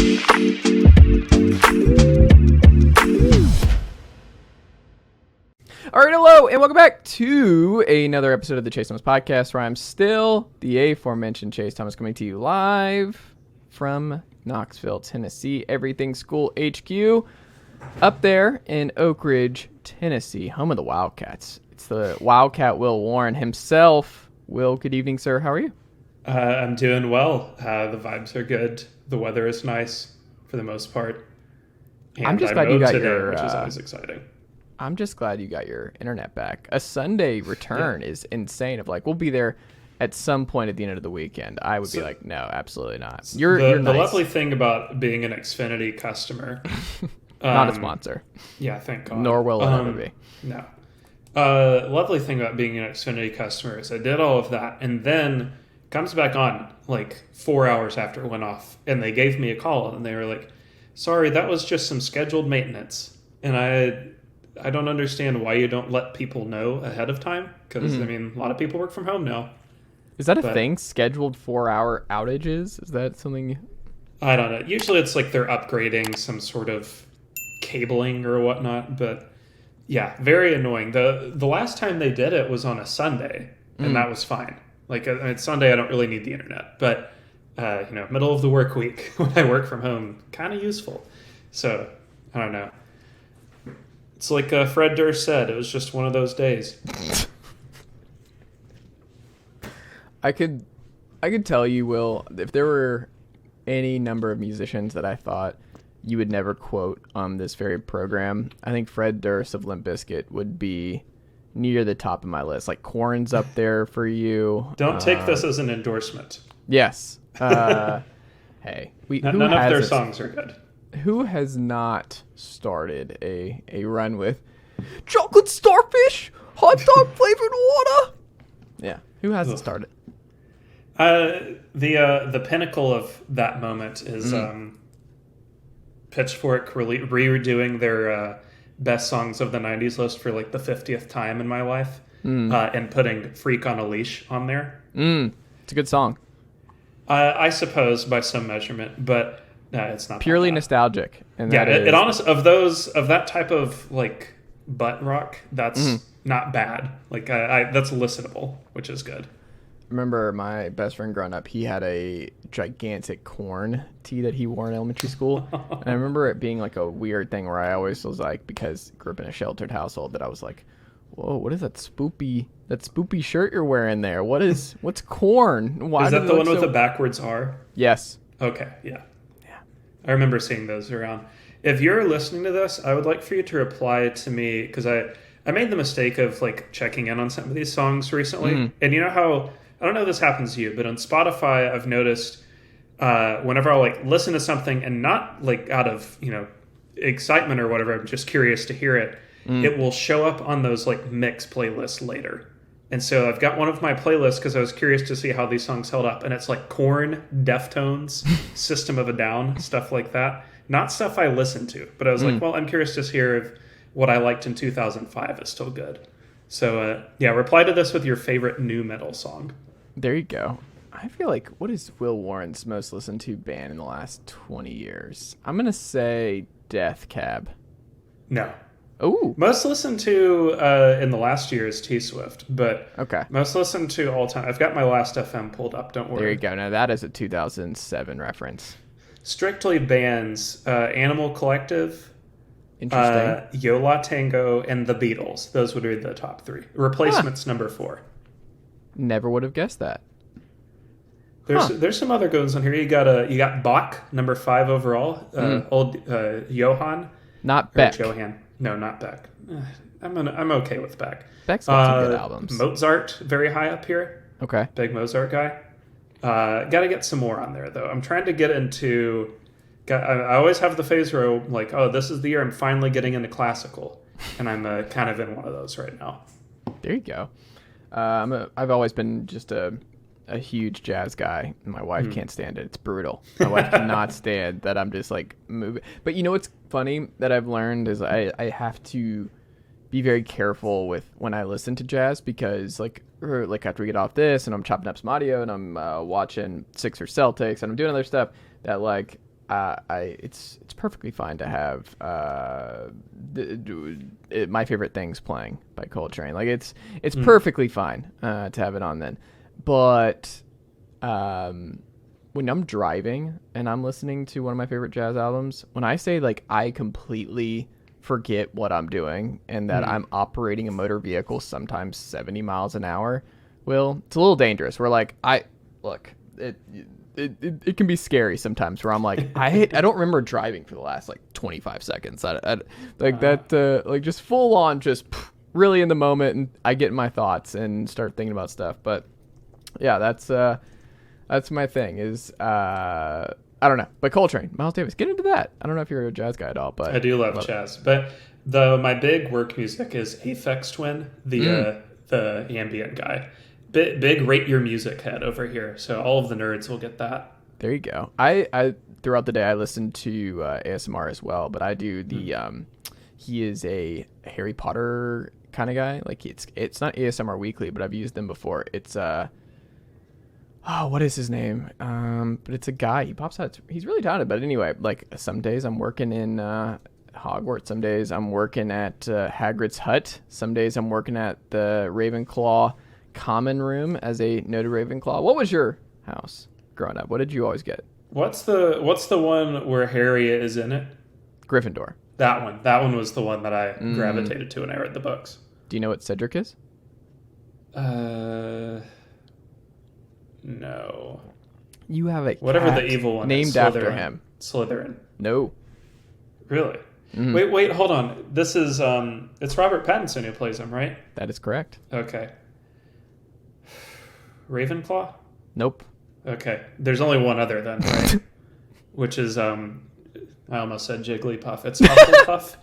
All right, hello, and welcome back to another episode of the Chase Thomas Podcast, where I'm still the aforementioned Chase Thomas, coming to you live from Knoxville, Tennessee, Everything School HQ, up there in Oak Ridge, Tennessee, home of the Wildcats. It's the Wildcat Will Warren himself. Will, good evening, sir. How are you? I'm doing well. The vibes are good. The weather is nice for the most part. And I'm just glad you got your... which is always exciting. I'm just glad you got your internet back. A Sunday return is insane. Of like, we'll be there at some point at the end of the weekend. I would be like, no, absolutely not. You're the nice. lovely thing about being an Xfinity customer. Not a sponsor. Yeah, thank God. Nor will it ever be. No. Lovely thing about being an Xfinity customer is I did all of that and then comes back on like 4 hours after it went off. And they gave me a call and they were like, sorry, that was just some scheduled maintenance. And I don't understand why you don't let people know ahead of time. Because, I mean, a lot of people work from home now. Is that a thing? Scheduled 4-hour outages? Is that something? I don't know. Usually it's like they're upgrading some sort of cabling or whatnot. But yeah, very annoying. The last time they did it was on a Sunday. And that was fine. Like, it's Sunday, I don't really need the internet. But, middle of the work week when I work from home, kind of useful. So, I don't know. It's like Fred Durst said, it was just one of those days. I could tell you, Will, if there were any number of musicians that I thought you would never quote on this very program, I think Fred Durst of Limp Bizkit would be near the top of my list. Like, Korn's up there for you. Don't take this as an endorsement. Yes. Hey. None of their songs are good. Who has not started a run with chocolate starfish, hot dog flavored water? Yeah, who hasn't started? The pinnacle of that moment is Pitchfork redoing their best songs of the 90s list for like the 50th time in my life and putting Freak on a Leash on there. It's a good song. I suppose by some measurement, but it's not purely nostalgic. And yeah, it honestly of that type of like butt rock, that's not bad. Like that's listenable, which is good. Remember my best friend growing up, he had a gigantic Korn tee that he wore in elementary school. And I remember it being like a weird thing where I always was like, because I grew up in a sheltered household, that I was like, whoa, what is that spoopy shirt you're wearing there? What's Korn? Why is that the one with the backwards R? Yes. Okay, yeah. I remember seeing those around. If you're listening to this, I would like for you to reply to me, because I made the mistake of like checking in on some of these songs recently. And you know how, I don't know if this happens to you, but on Spotify, I've noticed whenever I'll like listen to something and not like out of, excitement or whatever, I'm just curious to hear it, it will show up on those like mix playlists later. And so I've got one of my playlists because I was curious to see how these songs held up. And it's like Korn, Deftones, System of a Down, stuff like that. Not stuff I listened to. But I was like, well, I'm curious to hear if what I liked in 2005 is still good. So, reply to this with your favorite nu metal song. There you go. I feel like, what is Will Warren's most listened to band in the last 20 years? I'm going to say Death Cab. No. Ooh. Most listened to in the last year is T-Swift, but most listened to all time. I've got my Last FM pulled up, don't worry. There you go. Now that is a 2007 reference. Strictly bands, Animal Collective, Interesting. Yo La Tango, and The Beatles. Those would be the top three. Replacements number 4. Never would have guessed that. There's some other good ones on here. You got Bach, number 5 overall. Old Johann. Not Beck. Johann. No, not Beck. I'm okay with Beck. Beck's got some good albums. Mozart, very high up here. Okay. Big Mozart guy. Got to get some more on there, though. I'm trying to get into... I always have the phase where I'm like, oh, this is the year I'm finally getting into classical. And I'm kind of in one of those right now. There you go. I've always been just a huge jazz guy. And my wife can't stand it. It's brutal. My wife cannot stand that I'm just like moving. But you know what's funny that I've learned is I have to be very careful with when I listen to jazz, because like after we get off this and I'm chopping up some audio and I'm watching Sixers Celtics and I'm doing other stuff, that like it's perfectly fine to have My Favorite Things playing by Coltrane. Like it's perfectly fine to have it on then. But when I'm driving and I'm listening to one of my favorite jazz albums, when I say like I completely forget what I'm doing and that I'm operating a motor vehicle sometimes 70 miles an hour, Will, it's a little dangerous. We're like, it can be scary sometimes where I'm like, I don't remember driving for the last like 25 seconds. Like just full on, just really in the moment, and I get in my thoughts and start thinking about stuff. But yeah, that's my thing is, I don't know. But Coltrane, Miles Davis, get into that. I don't know if you're a jazz guy at all, but I do love jazz. But my big work music is Aphex Twin, the ambient guy. Big rate your music head over here. So all of the nerds will get that. There you go. I throughout the day I listen to ASMR as well, but I do the he is a Harry Potter kind of guy. Like it's not ASMR Weekly, but I've used them before. It's what is his name? But it's a guy. He pops out. He's really talented. But anyway, like some days I'm working in Hogwarts. Some days I'm working at Hagrid's hut. Some days I'm working at the Ravenclaw common room as a noted Ravenclaw. What was your house growing up? What did you always get? What's the one where Harry is in it? Gryffindor. That one was the one that I gravitated to when I read the books. Do you know what Cedric is? No. You have a whatever cat the evil one named is. after him. Slytherin. No. Really? Mm-hmm. Wait, hold on. This is it's Robert Pattinson who plays him, right? That is correct. Okay. Ravenclaw? Nope. Okay. There's only one other then, right? Which is I almost said Jigglypuff. It's Hufflepuff.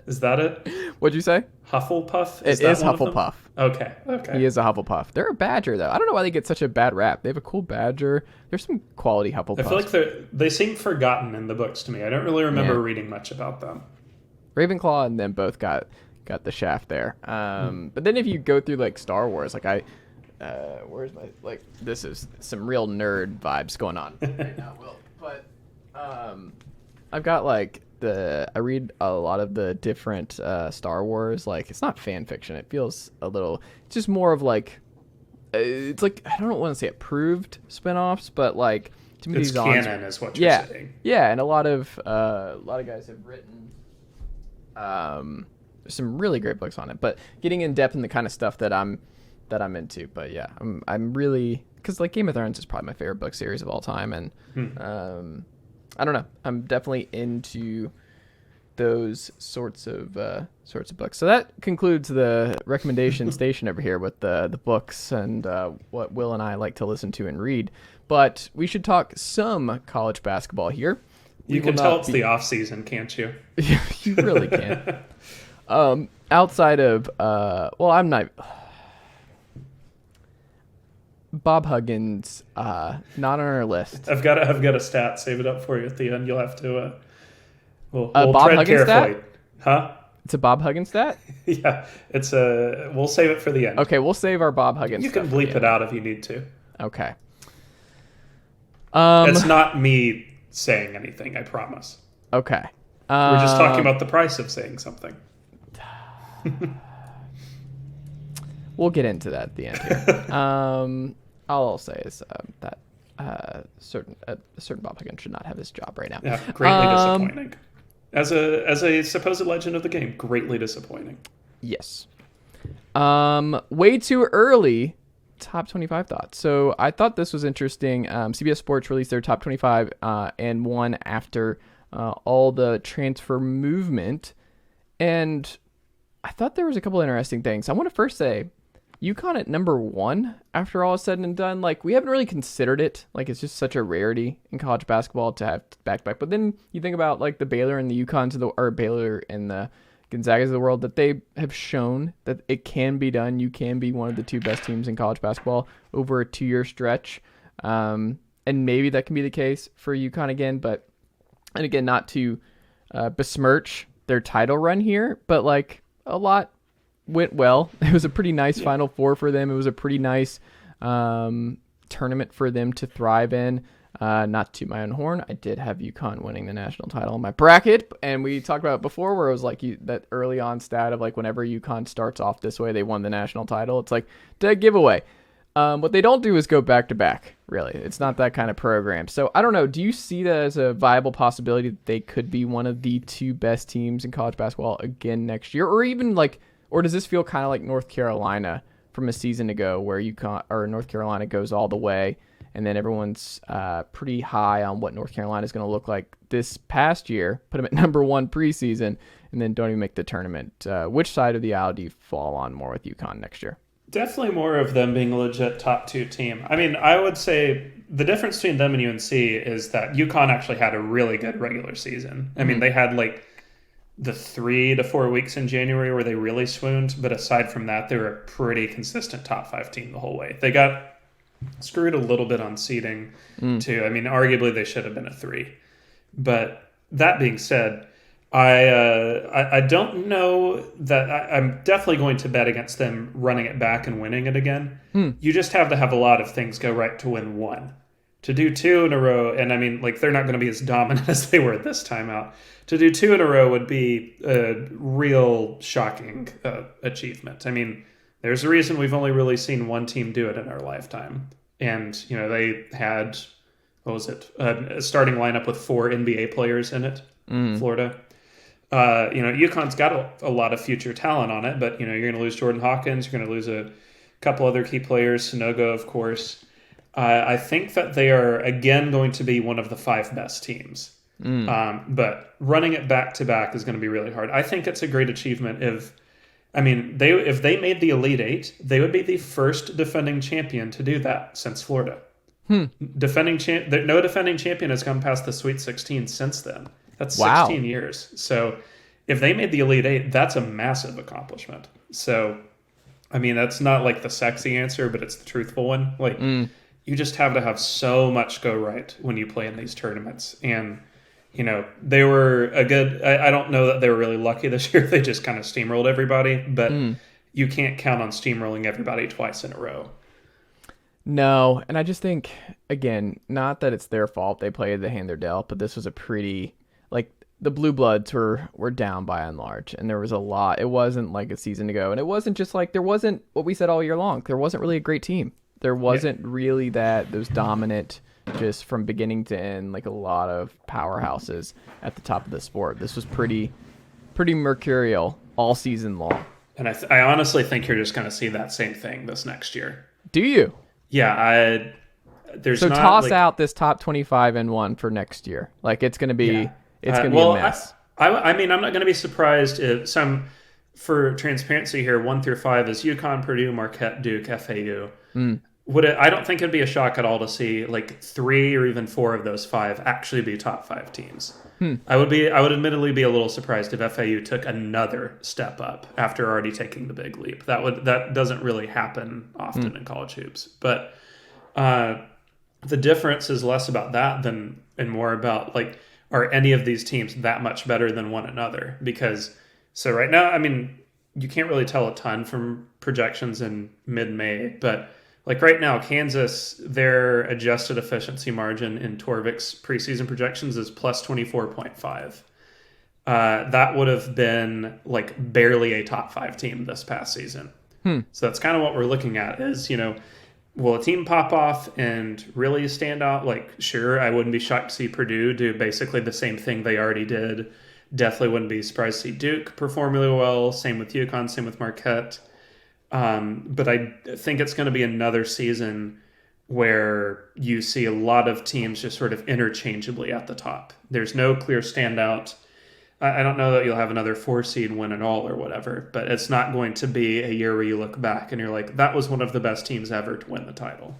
Is that it? What'd you say? Hufflepuff? It is Hufflepuff. Okay. He is a Hufflepuff. They're a badger, though. I don't know why they get such a bad rap. They have a cool badger. There's some quality Hufflepuffs. I feel like they seem forgotten in the books to me. I don't really remember reading much about them. Ravenclaw and them both got the shaft there. But then if you go through like Star Wars, like where's my this is some real nerd vibes going on right now, Will. But I've got I read a lot of the different Star Wars. Like it's not fan fiction. It feels it's just more of like it's like I don't want to say approved spinoffs, but like it's canon is what you're saying. Yeah, and a lot of guys have written some really great books on it. But getting in depth in the kind of stuff that I'm into. But yeah, I'm really because like Game of Thrones is probably my favorite book series of all time, and I don't know. I'm definitely into those sorts of books. So that concludes the recommendation station over here with the books and what Will and I like to listen to and read. But we should talk some college basketball here. You can tell it's the off season, can't you? You really can. Outside of I'm not. Bob Huggins, not on our list. I've got a stat. Save it up for you at the end. You'll have to. We'll Bob tread Huggins carefully. Stat? Huh? It's a Bob Huggins stat? Yeah, it's a. We'll save it for the end. Okay, we'll save our Bob Huggins. You can bleep it out if you need to. Okay. It's not me saying anything. I promise. Okay. We're just talking about the price of saying something. We'll get into that at the end here. All I'll say is that a certain Bob Huggins should not have his job right now. Yeah, greatly disappointing. As a supposed legend of the game, greatly disappointing. Yes. Way too early. Top 25 thoughts. So I thought this was interesting. CBS Sports released their top 25 and one after all the transfer movement, and I thought there was a couple interesting things. I want to first say UConn at number 1 after all is said and done. Like, we haven't really considered it. Like, it's just such a rarity in college basketball to have back-to-back. But then you think about, like, the Baylor and the UConns or Baylor and the Gonzagas of the world, that they have shown that it can be done. You can be one of the 2 best teams in college basketball over a 2-year stretch. And maybe that can be the case for UConn again. But, and again, not to besmirch their title run here, but, like, a lot went well. It was a pretty nice Final Four for them. It was a pretty nice tournament for them to thrive in. Not to my own horn, I did have UConn winning the national title in my bracket, and we talked about it before where it was like that early on stat of like whenever UConn starts off this way, they won the national title. It's like dead giveaway. What they don't do is go back to back, really. It's not that kind of program. So I don't know. Do you see that as a viable possibility that they could be one of the two best teams in college basketball again next year? Or even like, or does this feel kind of like North Carolina from a season ago where North Carolina goes all the way and then everyone's pretty high on what North Carolina is going to look like this past year, put them at number 1 preseason, and then don't even make the tournament. Which side of the aisle do you fall on more with UConn next year? Definitely more of them being a legit top 2 team. I mean, I would say the difference between them and UNC is that UConn actually had a really good regular season. I mean, they had like the 3 to 4 weeks in January where they really swooned, but aside from that, they were a pretty consistent top 5 team the whole way. They got screwed a little bit on seeding too. I mean, arguably they should have been a 3. But that being said, I don't know that I'm definitely going to bet against them running it back and winning it again. You just have to have a lot of things go right to win 1. To do 2 in a row, and I mean, like, they're not going to be as dominant as they were this time out. To do 2 in a row would be a real shocking achievement. I mean, there's a reason we've only really seen one team do it in our lifetime. And, you know, they had, a starting lineup with 4 NBA players in it, Florida. UConn's got a lot of future talent on it, but, you know, you're going to lose Jordan Hawkins. You're going to lose a couple other key players, Sonogo, of course. I think that they are, again, going to be one of the 5 best teams. But running it back-to-back is going to be really hard. I think it's a great achievement if they made the Elite 8, they would be the first defending champion to do that since Florida. No defending champion has come past the Sweet 16 since then. That's 16 years. So if they made the Elite 8, that's a massive accomplishment. So, I mean, that's not like the sexy answer, but it's the truthful one. Like, you just have to have so much go right when you play in these tournaments. And, you know, they were a good... I don't know that they were really lucky this year. They just kind of steamrolled everybody. But you can't count on steamrolling everybody twice in a row. No, and I just think, again, not that it's their fault. They played the hand they're dealt, but this was a pretty... Like, the Blue Bloods were down by and large, and there was a lot. It wasn't like a season ago, and it wasn't just like... There wasn't what we said all year long. There wasn't really a great team. There wasn't really those dominant, just from beginning to end, like a lot of powerhouses at the top of the sport. This was pretty mercurial all season long. And I honestly think you're just going to see that same thing this next year. Do you? Yeah, toss out this top 25 and 1 for next year. Like, it's going to be be a mess. I mean, I'm not going to be surprised if for transparency here, 1 through 5 is UConn, Purdue, Marquette, Duke, FAU. I don't think it'd be a shock at all to see like 3 or even 4 of those 5 actually be top 5 teams. I would admittedly be a little surprised if FAU took another step up after already taking the big leap. That doesn't really happen often in college hoops. But the difference is less about that and more about, like, are any of these teams that much better than one another? Because so right now, I mean, you can't really tell a ton from projections in mid-May, but like right now, Kansas, their adjusted efficiency margin in Torvik's preseason projections is plus 24.5. That would have been like barely a top 5 team this past season. So that's kind of what we're looking at is, you know, will a team pop off and really stand out? Like, sure, I wouldn't be shocked to see Purdue do basically the same thing they already did. Definitely wouldn't be surprised to see Duke perform really well. Same with UConn, same with Marquette. But I think it's going to be another season where you see a lot of teams just sort of interchangeably at the top. There's no clear standout. I don't know that you'll have another 4 seed win it all or whatever, but it's not going to be a year where you look back and you're like, that was one of the best teams ever to win the title.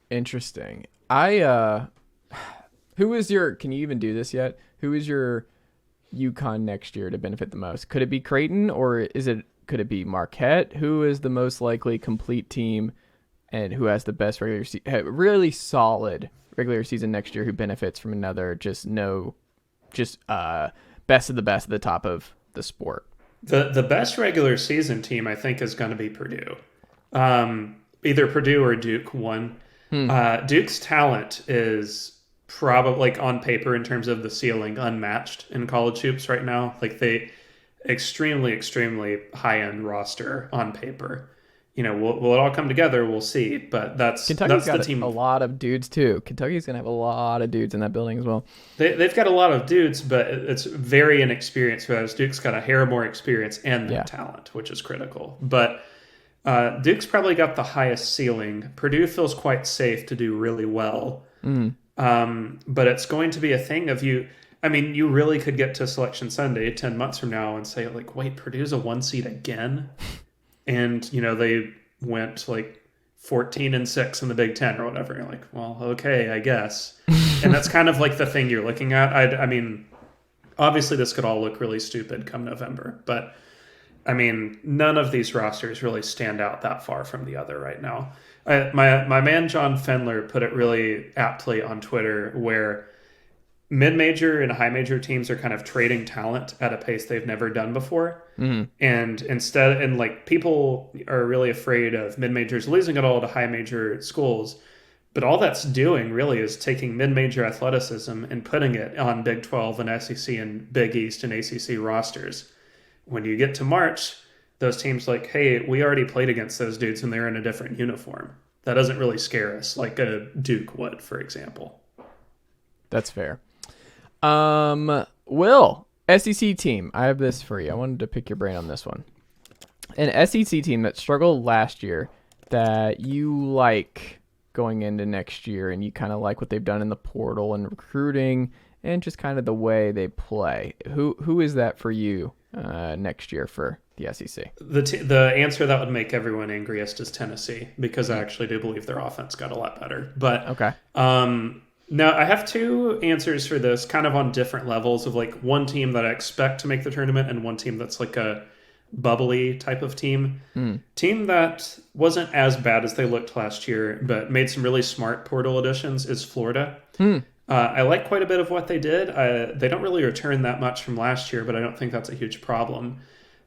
Interesting. Can you even do this yet? Who is your UConn next year to benefit the most? Could it be Creighton or could it be Marquette? Who is the most likely complete team and who has the best really solid regular season next year who benefits from another best of the top of the sport? The best regular season team, I think, is going to be Purdue. Either Purdue or Duke, one. Duke's talent is probably, like, on paper in terms of the ceiling, unmatched in college hoops right now. Like, they extremely, extremely high-end roster on paper. Will it all come together? We'll see. But Kentucky's got the team. A lot of dudes too. Kentucky's gonna have a lot of dudes in that building as well. They've got a lot of dudes, but it's very inexperienced. Whereas Duke's got a hair more experience and that talent, which is critical. But Duke's probably got the highest ceiling. Purdue feels quite safe to do really well. But it's going to be a thing of you. I mean, you really could get to Selection Sunday 10 months from now and say, like, wait, Purdue's a 1 seed again? And, they went like 14-6 in the Big Ten or whatever. You're like, well, okay, I guess. And that's kind of like the thing you're looking at. I mean, obviously this could all look really stupid come November, but I mean, none of these rosters really stand out that far from the other right now. My man John Fendler put it really aptly on Twitter, where mid-major and high-major teams are kind of trading talent at a pace they've never done before. And like, people are really afraid of mid-majors losing it all to high-major schools. But all that's doing really is taking mid-major athleticism and putting it on Big 12 and SEC and Big East and ACC rosters. When you get to March, those teams like, hey, we already played against those dudes and they're in a different uniform. That doesn't really scare us like a Duke would, for example. That's fair. Will, SEC team, I have this for you. I wanted to pick your brain on this one. An SEC team that struggled last year that you like going into next year, and you kind of like what they've done in the portal and recruiting and just kind of the way they play. Who is that for you next year for the SEC? The answer that would make everyone angriest is Tennessee, because I actually do believe their offense got a lot better. But okay. No, I have two answers for this, kind of on different levels, of like one team that I expect to make the tournament and one team that's like a bubbly type of team. Team that wasn't as bad as they looked last year, but made some really smart portal additions, is Florida. I like quite a bit of what they did. They don't really return that much from last year, but I don't think that's a huge problem.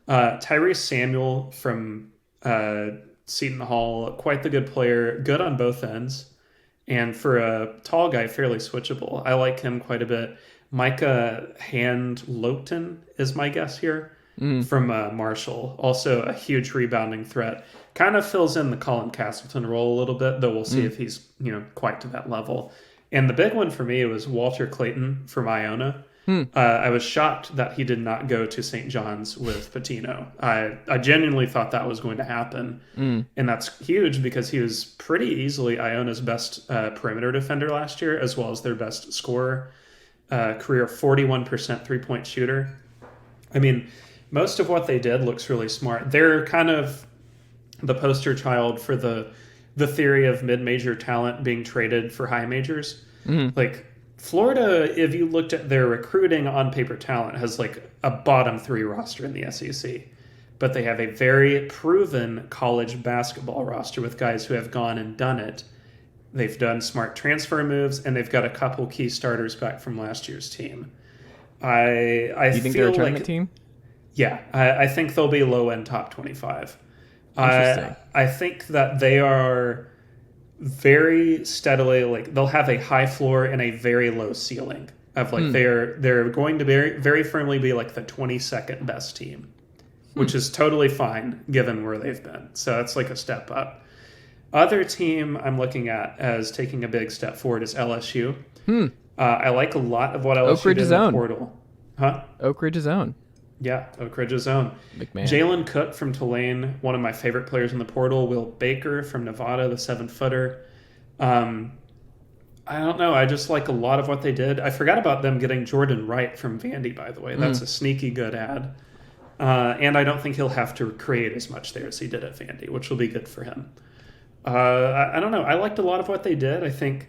Tyrese Samuel from Seton Hall, quite the good player, good on both ends. And for a tall guy, fairly switchable. I like him quite a bit. Micah Hand-Lopton is my guess here from Marshall. Also a huge rebounding threat. Kind of fills in the Colin Castleton role a little bit, though we'll see if he's quite to that level. And the big one for me was Walter Clayton from Iona. I was shocked that he did not go to St. John's with Patino. I genuinely thought that was going to happen. And that's huge because he was pretty easily Iona's best perimeter defender last year, as well as their best scorer. Career 41% three-point shooter. I mean, most of what they did looks really smart. They're kind of the poster child for the theory of mid-major talent being traded for high majors. Like, Florida, if you looked at their recruiting on paper talent, has like a bottom 3 roster in the SEC. But they have a very proven college basketball roster with guys who have gone and done it. They've done smart transfer moves, and they've got a couple key starters back from last year's team. I you think they're a tournament team? Yeah, I think they'll be low-end top 25. Interesting. I think that they are very steadily, like, they'll have a high floor and a very low ceiling of like they're going to very, very firmly be like the 22nd best team, which is totally fine given where they've been. So that's like a step up. Other team I'm looking at as taking a big step forward is LSU. I like a lot of what LSU did in the portal. Oak Ridge's own. Yeah, Oak Ridge's own. McMahon. Jalen Cook from Tulane, one of my favorite players in the portal. Will Baker from Nevada, the 7-footer. I don't know. I just like a lot of what they did. I forgot about them getting Jordan Wright from Vandy, by the way. That's a sneaky good ad. And I don't think he'll have to create as much there as he did at Vandy, which will be good for him. I don't know. I liked a lot of what they did. I think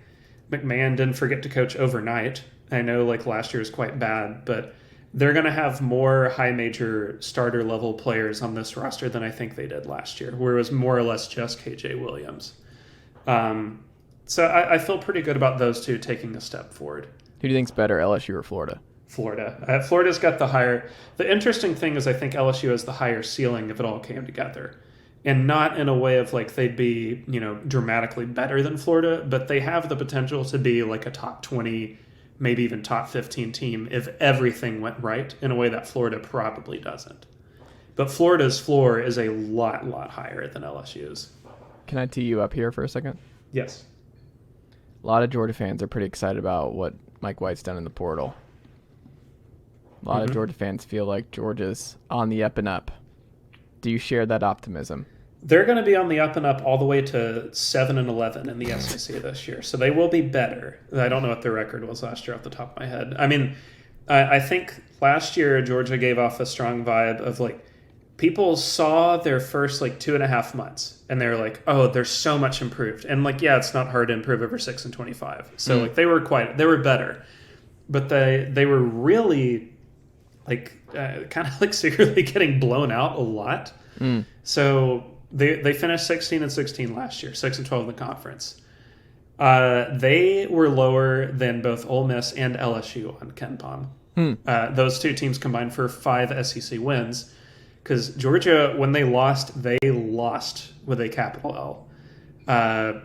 McMahon didn't forget to coach overnight. I know like last year was quite bad, but they're going to have more high major starter level players on this roster than I think they did last year, where it was more or less just KJ Williams. So I feel pretty good about those two taking a step forward. Who do you think's better, LSU or Florida? Florida. Florida's got the higher... The interesting thing is I think LSU has the higher ceiling if it all came together. and not in a way of like they'd be, dramatically better than Florida, but they have the potential to be like a top 20, maybe even top 15 team if everything went right in a way that Florida probably doesn't. But Florida's floor is a lot higher than LSU's. Can I tee you up here for a second? Yes. A lot of Georgia fans are pretty excited about what Mike White's done in the portal. A lot of Georgia fans feel like Georgia's on the up and up. Do you share that optimism? They're going to be on the up and up all the way to 7-11 in the SEC this year, so they will be better. I don't know what their record was last year off the top of my head. I mean, I think last year Georgia gave off a strong vibe of like people saw their first like 2.5 months and they were like, oh, they're so much improved. And like, yeah, it's not hard to improve over 6-25. So like they were better, but they were really like kind of like secretly getting blown out a lot. So they finished 16-16 last year, 6-12 in the conference. They were lower than both Ole Miss and LSU on KenPom. Those two teams combined for 5 SEC wins. Because Georgia, when they lost with a capital L.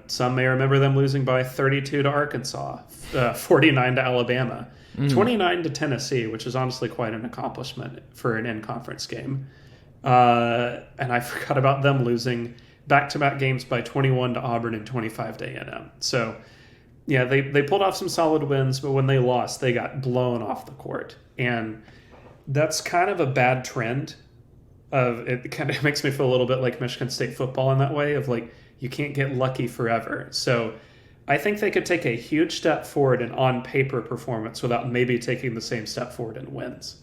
Some may remember them losing by 32 to Arkansas, 49 to Alabama, 29 to Tennessee, which is honestly quite an accomplishment for an in-conference game. And I forgot about them losing back-to-back games by 21 to Auburn and 25 to A&M. So, yeah, they pulled off some solid wins, but when they lost, they got blown off the court. And that's kind of a bad trend. It kind of makes me feel a little bit like Michigan State football in that way of like you can't get lucky forever. So I think they could take a huge step forward in on-paper performance without maybe taking the same step forward in wins.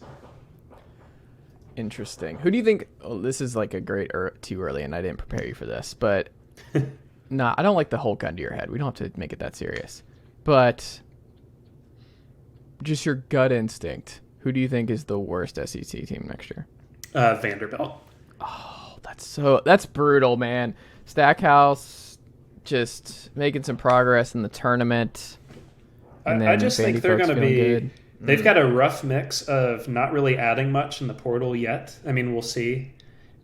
Interesting. Who do you think? Oh, this is like a great too early, and I didn't prepare you for this, but I don't like the whole gun to your head. We don't have to make it that serious, but just your gut instinct. Who do you think is the worst SEC team next year? Vanderbilt. Oh, that's brutal, man. Stackhouse just making some progress in the tournament. I just think they're going to be good. They've got a rough mix of not really adding much in the portal yet. I mean, we'll see.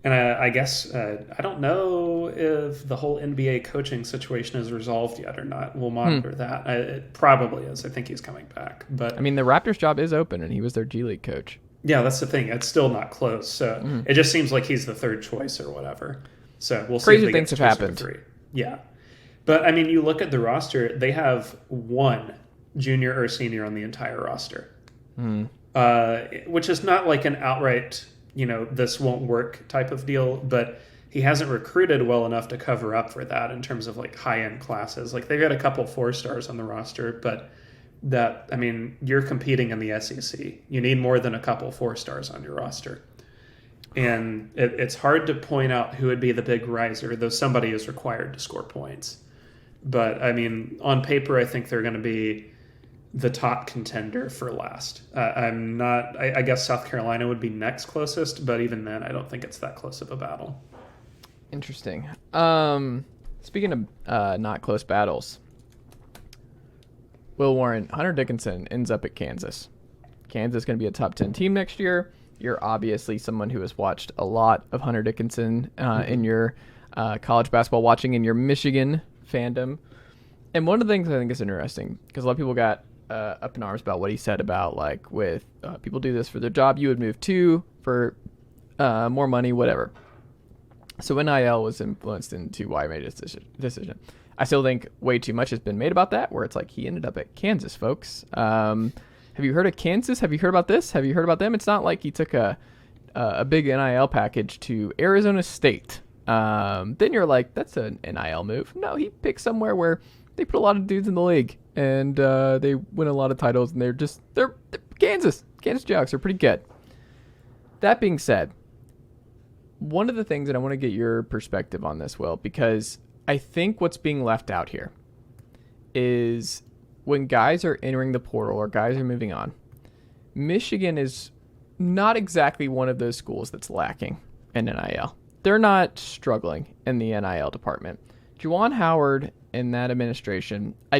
And I guess I don't know if the whole NBA coaching situation is resolved yet or not. We'll monitor that. It probably is. I think he's coming back. But I mean, the Raptors job is open, and he was their G League coach. Yeah, that's the thing. It's still not close. So it just seems like he's the third choice or whatever. So we'll see. Crazy things have happened. Yeah. But, I mean, you look at the roster, they have one junior or senior on the entire roster, which is not like an outright, this won't work type of deal, but he hasn't recruited well enough to cover up for that in terms of, like, high-end classes. Like, they've got a couple 4-stars on the roster, but you're competing in the SEC. You need more than a couple 4-stars on your roster. And it's hard to point out who would be the big riser, though somebody is required to score points. But, on paper, I think they're going to be the top contender for last. I guess South Carolina would be next closest, but even then, I don't think it's that close of a battle. Interesting. Speaking of not close battles, Will Warren, Hunter Dickinson ends up at Kansas. Kansas is going to be a top 10 team next year. You're obviously someone who has watched a lot of Hunter Dickinson in your college basketball watching, in your Michigan fandom. And one of the things I think is interesting, because a lot of people got up in arms about what he said about, like, with people do this for their job, you would move too for more money, whatever. So NIL was influenced into why I made this decision. I still think way too much has been made about that, where it's like he ended up at Kansas, folks. Have you heard of Kansas? Have you heard about this? Have you heard about them? It's not like he took a big NIL package to Arizona State. Then you're like, that's an NIL move. No, he picked somewhere where they put a lot of dudes in the league, and they win a lot of titles, and they're Kansas. Kansas Jayhawks are pretty good. That being said, one of the things that I want to get your perspective on this, Will, because I think what's being left out here is when guys are entering the portal or guys are moving on, Michigan is not exactly one of those schools that's lacking in NIL. They're not struggling in the NIL department. Juwan Howard and that administration, I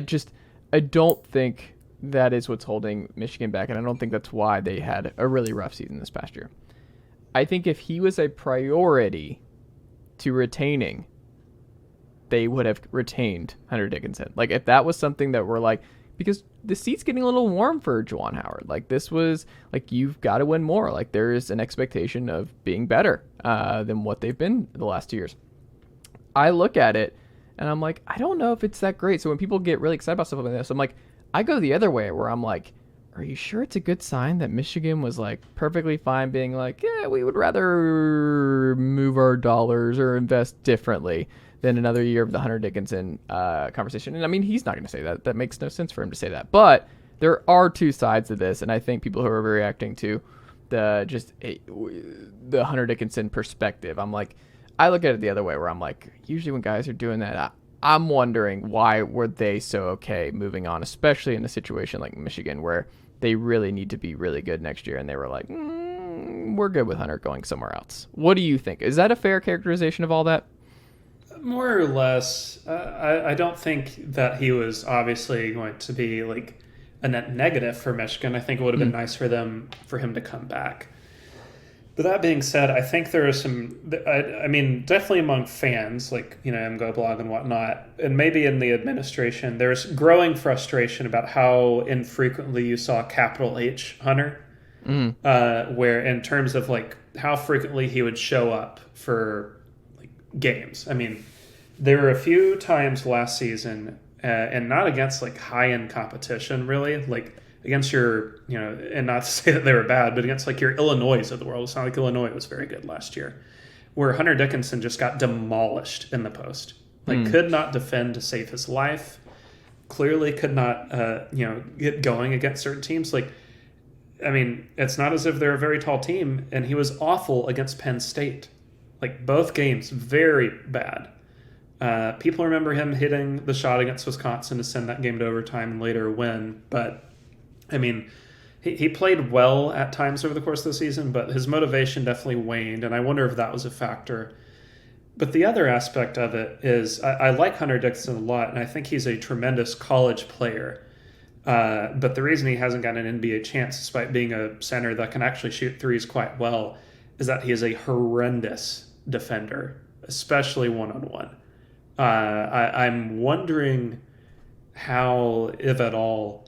don't think that is what's holding Michigan back, and I don't think that's why they had a really rough season this past year. I think if he was a priority to retaining, they would have retained Hunter Dickinson. Like, if that was something that we're like, because the seat's getting a little warm for Juwan Howard. Like, this was, like, you've got to win more. Like, there is an expectation of being better than what they've been the last 2 years. I look at it, and I'm like, I don't know if it's that great. So when people get really excited about stuff like this, I'm like, I go the other way where I'm like, are you sure it's a good sign that Michigan was like perfectly fine being like, yeah, we would rather move our dollars or invest differently than another year of the Hunter Dickinson conversation? And I mean, he's not going to say that. That makes no sense for him to say that. But there are two sides to this, and I think people who are reacting to the Hunter Dickinson perspective, I'm like, I look at it the other way where I'm like, usually when guys are doing that, I'm wondering why were they so okay moving on, especially in a situation like Michigan where they really need to be really good next year, and they were like, we're good with Hunter going somewhere else. What do you think? Is that a fair characterization of all that? More or less. I don't think that he was obviously going to be like a net negative for Michigan. I think it would have been nice for him to come back. But that being said, I think there are some, I mean, definitely among fans, like, MGO blog and whatnot, and maybe in the administration, there's growing frustration about how infrequently you saw capital H Hunter, where in terms of like how frequently he would show up for like games. I mean, there were a few times last season, and not against like high-end competition, really, like against your, and not to say that they were bad, but against like your Illinois of the world. It's not like Illinois was very good last year, where Hunter Dickinson just got demolished in the post. Like, could not defend to save his life. Clearly could not, get going against certain teams. Like, I mean, it's not as if they're a very tall team, and he was awful against Penn State. Like, both games, very bad. People remember him hitting the shot against Wisconsin to send that game to overtime and later win, but I mean, he played well at times over the course of the season, but his motivation definitely waned, and I wonder if that was a factor. But the other aspect of it is I like Hunter Dickinson a lot, and I think he's a tremendous college player. But the reason he hasn't gotten an NBA chance, despite being a center that can actually shoot threes quite well, is that he is a horrendous defender, especially one-on-one. I'm wondering how, if at all,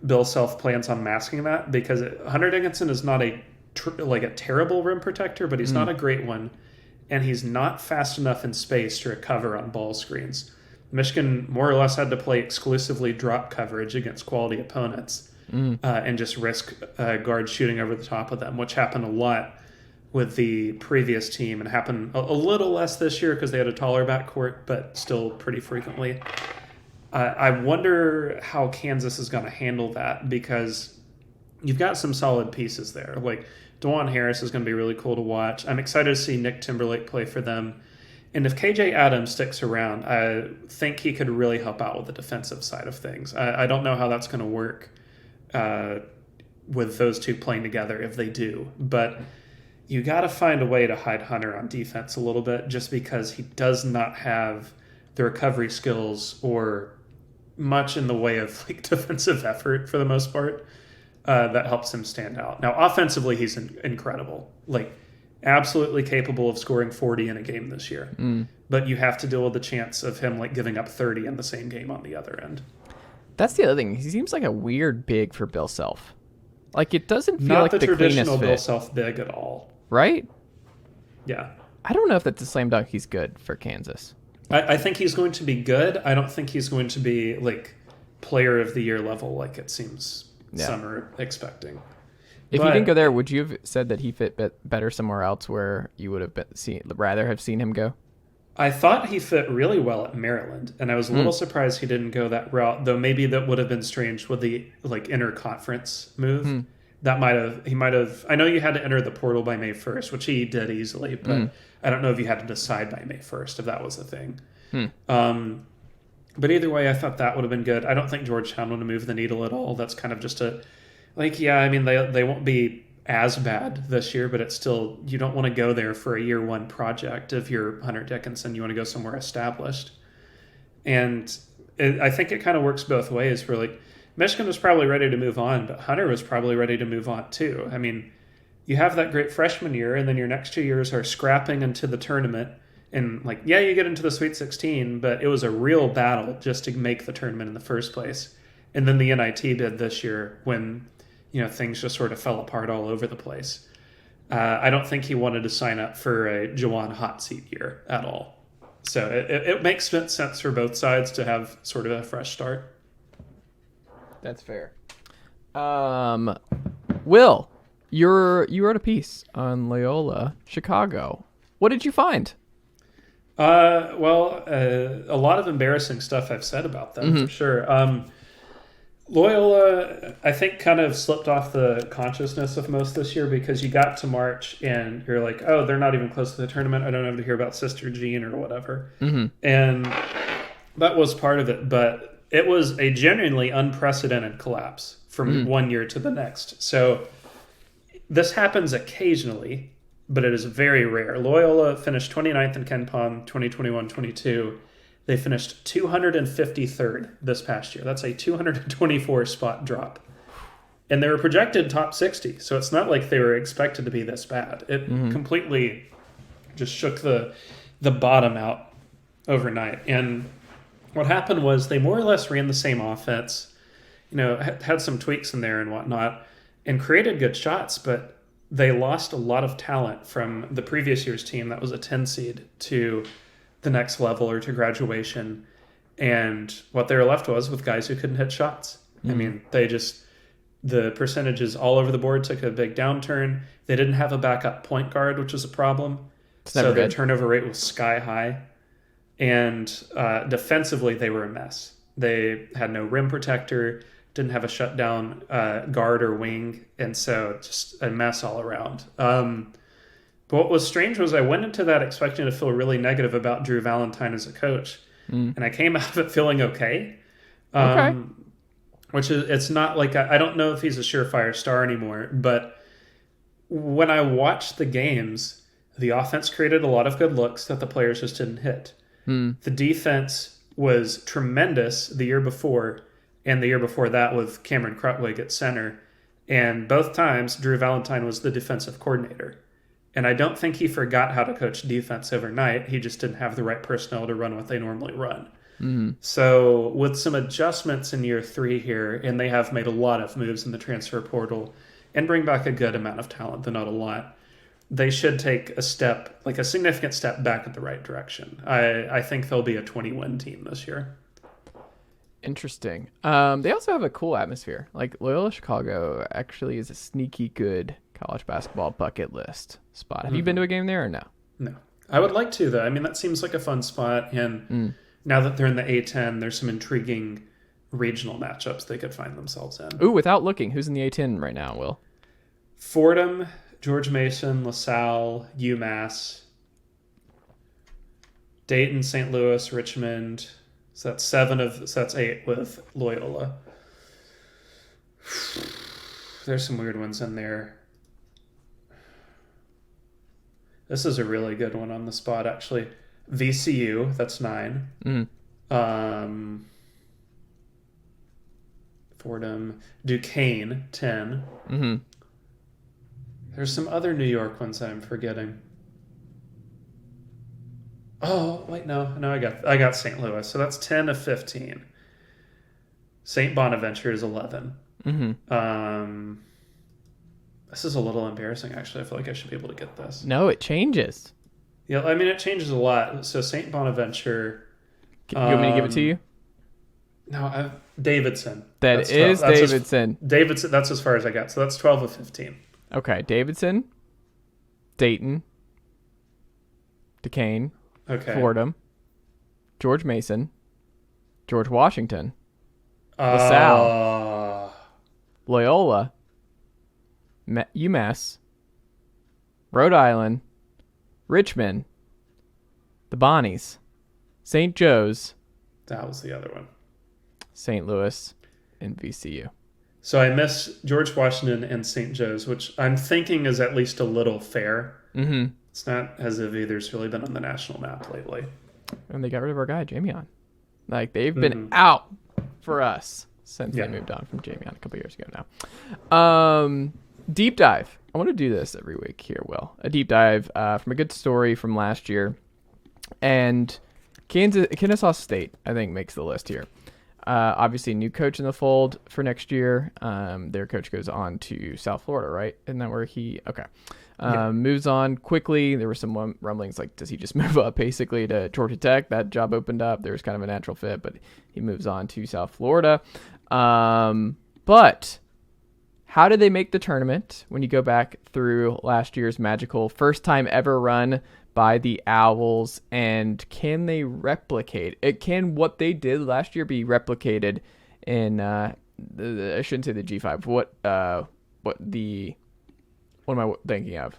Bill Self plans on masking that, because Hunter Dickinson is not a terrible rim protector, but he's not a great one, and he's not fast enough in space to recover on ball screens. Michigan more or less had to play exclusively drop coverage against quality opponents and just risk guards shooting over the top of them, which happened a lot with the previous team and happened a little less this year because they had a taller backcourt, but still pretty frequently. I wonder how Kansas is going to handle that, because you've got some solid pieces there. Like, DeJuan Harris is going to be really cool to watch. I'm excited to see Nick Timberlake play for them. And if KJ Adams sticks around, I think he could really help out with the defensive side of things. I don't know how that's going to work with those two playing together if they do. But you got to find a way to hide Hunter on defense a little bit, just because he does not have the recovery skills or much in the way of like defensive effort for the most part that helps him stand out. Now, offensively, he's incredible, like absolutely capable of scoring 40 in a game this year. But you have to deal with the chance of him like giving up 30 in the same game on the other end. That's the other thing. He seems like a weird big for Bill Self. Like, it doesn't feel not like the traditional cleanest Bill fit. Self big at all. Right? Yeah. I don't know if that's a slam dunk he's good for Kansas. I think he's going to be good. I don't think he's going to be like player of the year level like it seems some are expecting. If he didn't go there, would you have said that he fit better somewhere else where you would have rather have seen him go? I thought he fit really well at Maryland, and I was a little surprised he didn't go that route, though maybe that would have been strange with the like interconference move. He might have. I know you had to enter the portal by May 1st, which he did easily, but I don't know if you had to decide by May 1st if that was a thing. But either way, I thought that would have been good. I don't think Georgetown would have moved the needle at all. That's kind of just I mean, they won't be as bad this year, but it's still, you don't want to go there for a year one project if you're Hunter Dickinson. You want to go somewhere established. And I think it kind of works both ways, where like Michigan was probably ready to move on, but Hunter was probably ready to move on too. I mean, you have that great freshman year, and then your next 2 years are scrapping into the tournament And like, yeah, you get into the Sweet 16, but it was a real battle just to make the tournament in the first place. And then the NIT bid this year when, things just sort of fell apart all over the place. I don't think he wanted to sign up for a Jawan hot seat year at all. So it makes sense for both sides to have sort of a fresh start. That's fair. Will, you wrote a piece on Loyola Chicago. What did you find? A lot of embarrassing stuff I've said about them, for sure. Loyola, I think, kind of slipped off the consciousness of most this year because you got to March and you're like, oh, they're not even close to the tournament. I don't have to hear about Sister Jean or whatever. Mm-hmm. And that was part of it. But it was a genuinely unprecedented collapse from one year to the next. So this happens occasionally, but it is very rare. Loyola finished 29th in KenPom 2021-22. They finished 253rd this past year. That's a 224 spot drop. And they were projected top 60, so it's not like they were expected to be this bad. It completely just shook the bottom out overnight. And what happened was they more or less ran the same offense, had some tweaks in there and whatnot, and created good shots, but they lost a lot of talent from the previous year's team that was a 10 seed to the next level or to graduation. And what they were left was with guys who couldn't hit shots. I mean, the percentages all over the board took a big downturn. They didn't have a backup point guard, which was a problem. So their turnover rate was sky high. And defensively, they were a mess. They had no rim protector, didn't have a shutdown guard or wing, and so just a mess all around. But what was strange was I went into that expecting to feel really negative about Drew Valentine as a coach, and I came out of it feeling okay. Which is, it's not like, I don't know if he's a surefire star anymore, but when I watched the games, the offense created a lot of good looks that the players just didn't hit. The defense was tremendous the year before, and the year before that with Cameron Krutwig at center. And both times, Drew Valentine was the defensive coordinator. And I don't think he forgot how to coach defense overnight. He just didn't have the right personnel to run what they normally run. So with some adjustments in year 3 here, and they have made a lot of moves in the transfer portal and bring back a good amount of talent, though not a lot, they should take a step, like a significant step back in the right direction. I think they'll be a 20-win team this year. Interesting. They also have a cool atmosphere. Like Loyola Chicago actually is a sneaky good college basketball bucket list spot. Have you been to a game there or no? No. I would like to, though. I mean, that seems like a fun spot. And now that they're in the A10, there's some intriguing regional matchups they could find themselves in. Ooh, without looking, who's in the A10 right now, Will? Fordham, George Mason, LaSalle, UMass, Dayton, St. Louis, Richmond. So that's 8 with Loyola. There's some weird ones in there. This is a really good one on the spot, actually. VCU, that's 9. Fordham, Duquesne, 10. There's some other New York ones I'm forgetting. Oh, wait, no, I got St. Louis. So that's 10 of 15. St. Bonaventure is 11. This is a little embarrassing, actually. I feel like I should be able to get this. No, it changes. Yeah, I mean, it changes a lot. So St. Bonaventure. You want me to give it to you? No, Davidson. That's Davidson. Davidson, that's as far as I got. So that's 12 of 15. Okay, Davidson, Dayton, Duquesne, Fordham, George Mason, George Washington, LaSalle, Loyola, UMass, Rhode Island, Richmond, the Bonnies, St. Joe's. That was the other one. St. Louis, and VCU. So I miss George Washington and St. Joe's, which I'm thinking is at least a little fair. It's not as if either's really been on the national map lately. And they got rid of our guy, Jamion. Like, they've been out for us since they moved on from Jamion a couple years ago now. Deep dive. I want to do this every week here, Will. A deep dive from a good story from last year. And Kennesaw State, I think, makes the list here. Obviously, new coach in the fold for next year. Their coach goes on to South Florida, right? Isn't that where he... Okay. Moves on quickly. There were some rumblings like, does he just move up basically to Georgia Tech? That job opened up. There was kind of a natural fit, but he moves on to South Florida. But how did they make the tournament when you go back through last year's magical first time ever run by the Owls, and can they replicate it? Can what they did last year be replicated in I shouldn't say the G5. What am I thinking of?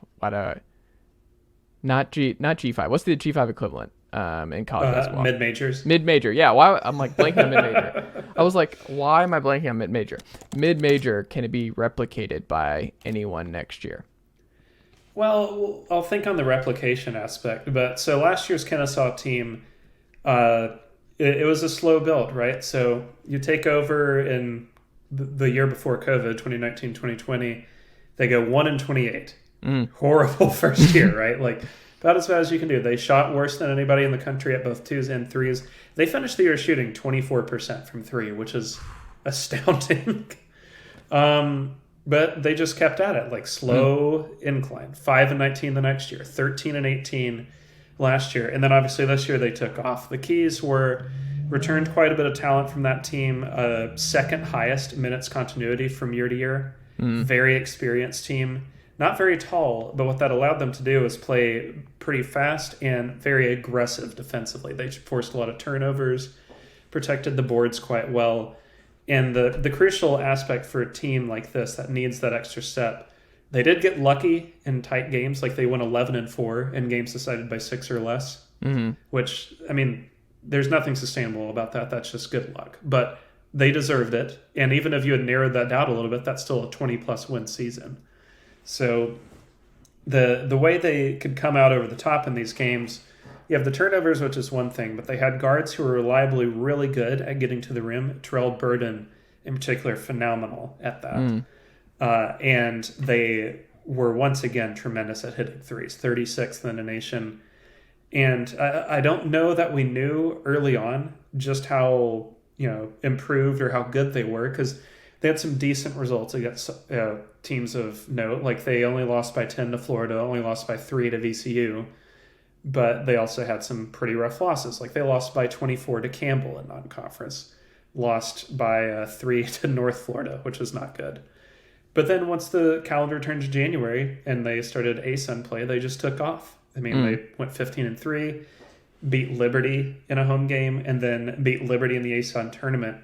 Not G5. What's the G5 equivalent in college basketball? Mid-majors. Mid-major. Yeah. Why I'm like blanking on mid-major. I was like, why am I blanking on mid-major? Mid-major, can it be replicated by anyone next year? Well, I'll think on the replication aspect. But so last year's Kennesaw team, it was a slow build, right? So you take over in the year before COVID, 2019-2020, they go 1-28. Horrible first year, right? Like about as bad as you can do. They shot worse than anybody in the country at both 2s and 3s. They finished the year shooting 24% from 3, which is astounding. But they just kept at it, like slow incline. 5-19 the next year, 13-18 last year. And then obviously this year they took off. The keys were returned quite a bit of talent from that team, second highest minutes continuity from year to year. Very experienced team. Not very tall, but what that allowed them to do is play pretty fast and very aggressive defensively. They forced a lot of turnovers, protected the boards quite well. And the crucial aspect for a team like this that needs that extra step, they did get lucky in tight games. Like they won 11-4 in games decided by 6 or less, which, I mean, there's nothing sustainable about that. That's just good luck. But they deserved it. And even if you had narrowed that down a little bit, that's still a 20-plus win season. So the way they could come out over the top in these games, you have the turnovers, which is one thing, but they had guards who were reliably really good at getting to the rim. Terrell Burden, in particular, phenomenal at that. And they were once again tremendous at hitting threes, 36th in the nation. And I don't know that we knew early on just how improved or how good they were, because they had some decent results against teams of note. Like they only lost by 10 to Florida, only lost by 3 to VCU. But they also had some pretty rough losses. Like they lost by 24 to Campbell in non-conference, lost by 3 to North Florida, which is not good. But then once the calendar turned to January and they started ASUN play, they just took off. I mean, they went 15-3, beat Liberty in a home game, and then beat Liberty in the ASUN tournament.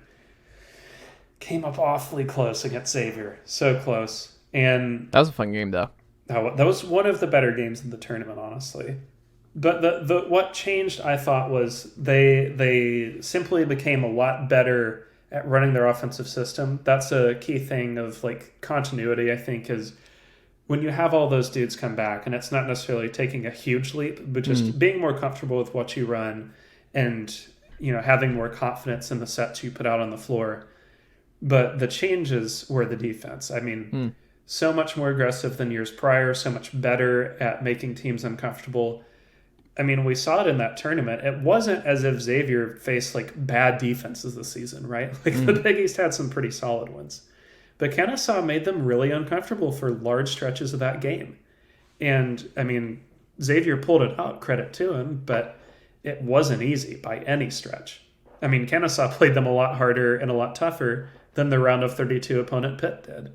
Came up awfully close against Xavier, so close. And that was a fun game, though. That was one of the better games in the tournament, honestly. But the what changed, I thought, was they simply became a lot better at running their offensive system. That's a key thing of like continuity, I think, is when you have all those dudes come back, and it's not necessarily taking a huge leap, but just being more comfortable with what you run and having more confidence in the sets you put out on the floor. But the changes were the defense. I mean, so much more aggressive than years prior, so much better at making teams uncomfortable. I mean, we saw it in that tournament. It wasn't as if Xavier faced like bad defenses this season, right? Like the Big East had some pretty solid ones. But Kennesaw made them really uncomfortable for large stretches of that game. And, I mean, Xavier pulled it out, credit to him, but it wasn't easy by any stretch. I mean, Kennesaw played them a lot harder and a lot tougher than the round of 32 opponent Pitt did.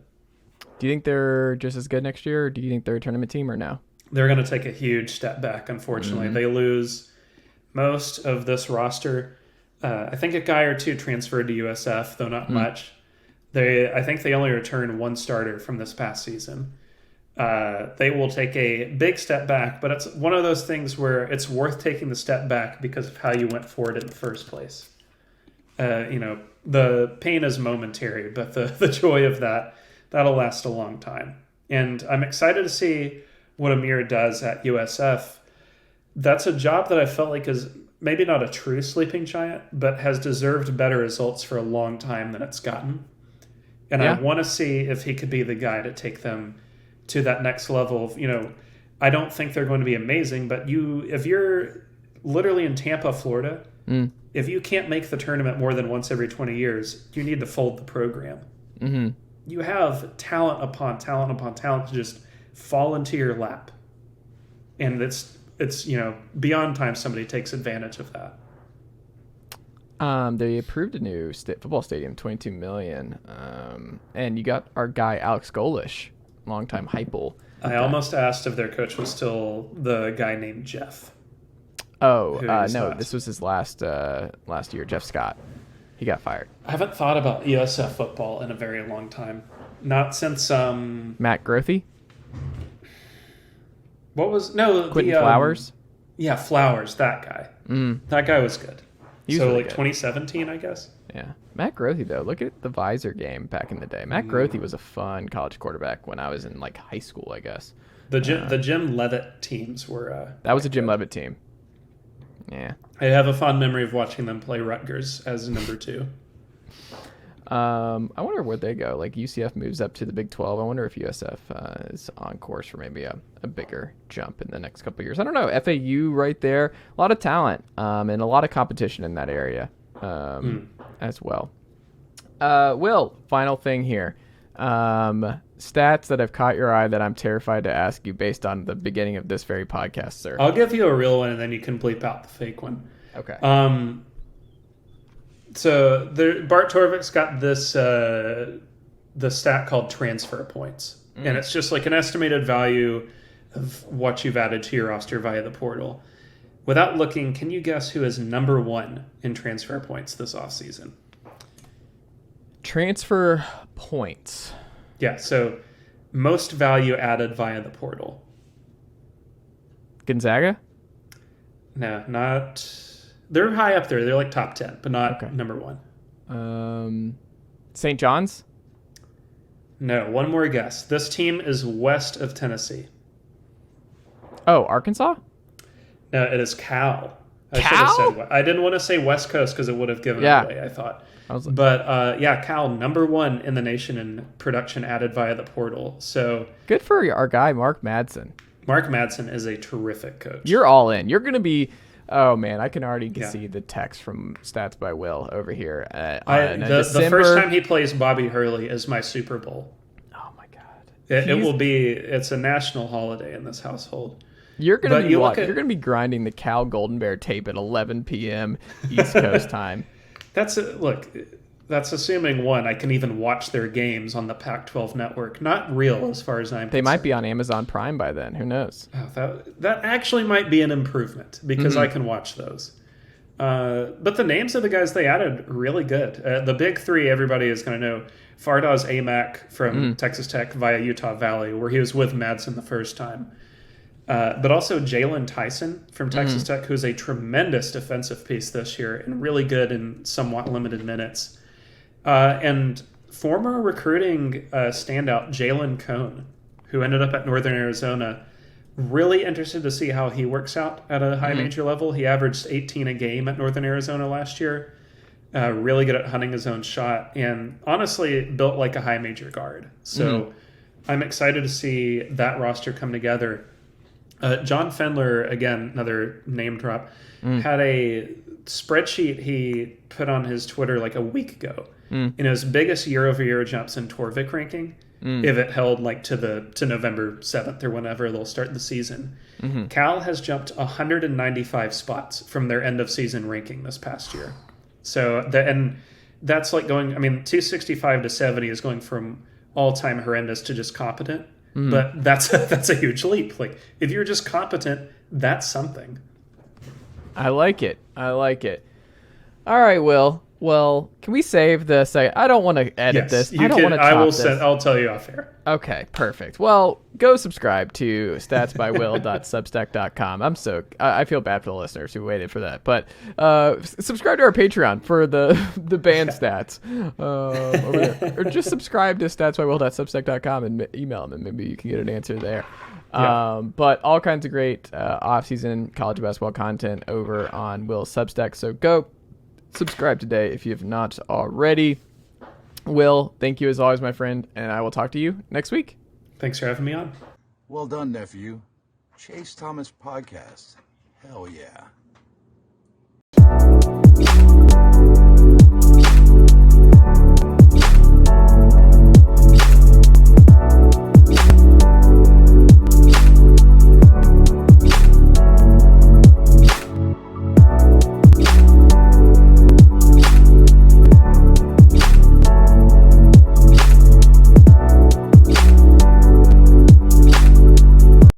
Do you think they're just as good next year, or do you think they're a tournament team or no? They're going to take a huge step back, unfortunately. They lose most of this roster. I think a guy or two transferred to USF, though not much. I think they only return one starter from this past season. They will take a big step back, but it's one of those things where it's worth taking the step back because of how you went forward in the first place. The pain is momentary, but the joy of that'll last a long time. And I'm excited to see what Amir does at USF. That's a job that I felt like is maybe not a true sleeping giant, but has deserved better results for a long time than it's gotten. And I want to see if he could be the guy to take them to that next level of, I don't think they're going to be amazing, but if you're literally in Tampa, Florida, if you can't make the tournament more than once every 20 years, you need to fold the program. Mm-hmm. You have talent upon talent upon talent to just fall into your lap. And it's beyond time somebody takes advantage of that. They approved a new football stadium, $22 million. And you got our guy Alex Golish, longtime Heupel. I almost asked if their coach was still the guy named Jeff. Oh, no, this was his last year, Jeff Scott. He got fired. I haven't thought about USF football in a very long time. Not since Matt Grothy? Quentin Flowers? Yeah, Flowers, that guy. That guy was good. He was really good. 2017, I guess. Yeah. Matt Grothy, though, look at the visor game back in the day. Matt Grothy was a fun college quarterback when I was in high school, I guess. The Jim Leavitt teams were... that was a Jim Leavitt team. Yeah. I have a fond memory of watching them play Rutgers as number 2. I wonder where they go. UCF moves up to the Big 12. I wonder if USF is on course for maybe a bigger jump in the next couple of years. I don't know. FAU right there. A lot of talent and a lot of competition in that area as well. Will, final thing here. Stats that have caught your eye that I'm terrified to ask you based on the beginning of this very podcast, sir. I'll give you a real one and then you can bleep out the fake one. Okay. So Bart Torvik's got this the stat called transfer points, and it's just an estimated value of what you've added to your roster via the portal. Without looking, can you guess who is number 1 in transfer points this offseason? Transfer points. Yeah, so most value added via the portal. Gonzaga? No, not... They're high up there. They're top 10, but not number 1. St. John's? No, one more guess. This team is west of Tennessee. Oh, Arkansas? No, it is Cal. Cal? I didn't want to say West Coast because it would have given it away, I thought. Cal, number 1 in the nation in production added via the portal. So good for our guy, Mark Madsen. Mark Madsen is a terrific coach. You're all in. You're going to be... Oh, man, I can already see the text from Stats by Will over here. The first time he plays Bobby Hurley is my Super Bowl. Oh, my God. It will be... It's a national holiday in this household. You're going to be grinding the Cal Golden Bear tape at 11 p.m. East Coast time. That's assuming I can even watch their games on the Pac-12 network. Not real as far as I'm concerned. They might be on Amazon Prime by then. Who knows? Oh, that actually might be an improvement because I can watch those. But the names of the guys they added, really good. The big 3 everybody is going to know. Fardaws Aimaq from Texas Tech via Utah Valley, where he was with Madsen the first time. But also Jalen Tyson from Texas Tech, who's a tremendous defensive piece this year and really good in somewhat limited minutes. And former recruiting standout Jalen Cone, who ended up at Northern Arizona. Really interested to see how he works out at a high major level. He averaged 18 a game at Northern Arizona last year. Really good at hunting his own shot and honestly built like a high major guard. So I'm excited to see that roster come together. John Fendler, again, another name drop, had a spreadsheet he put on his Twitter a week ago. In his biggest year-over-year jumps in Torvik ranking, if it held to November 7th or whenever they'll start the season. Cal has jumped 195 spots from their end-of-season ranking this past year. So that's going, 265 to 70 is going from all-time horrendous to just competent. But that's a huge leap. If you're just competent, that's something. I like it. All right, Will. Well, can we save this? I don't want to edit this. I don't want to chop this. I'll tell you off air. Okay, perfect. Well, go subscribe to statsbywill.substack.com. I feel bad for the listeners who waited for that, but subscribe to our Patreon for the band stats over there, or just subscribe to statsbywill.substack.com and email them, and maybe you can get an answer there. But all kinds of great off-season college basketball content over on Will's Substack. So go subscribe today if you have not already. Will, thank you as always, my friend, and I will talk to you next week. Thanks for having me on. Well done, nephew. Chase Thomas Podcast. Hell yeah. Peace.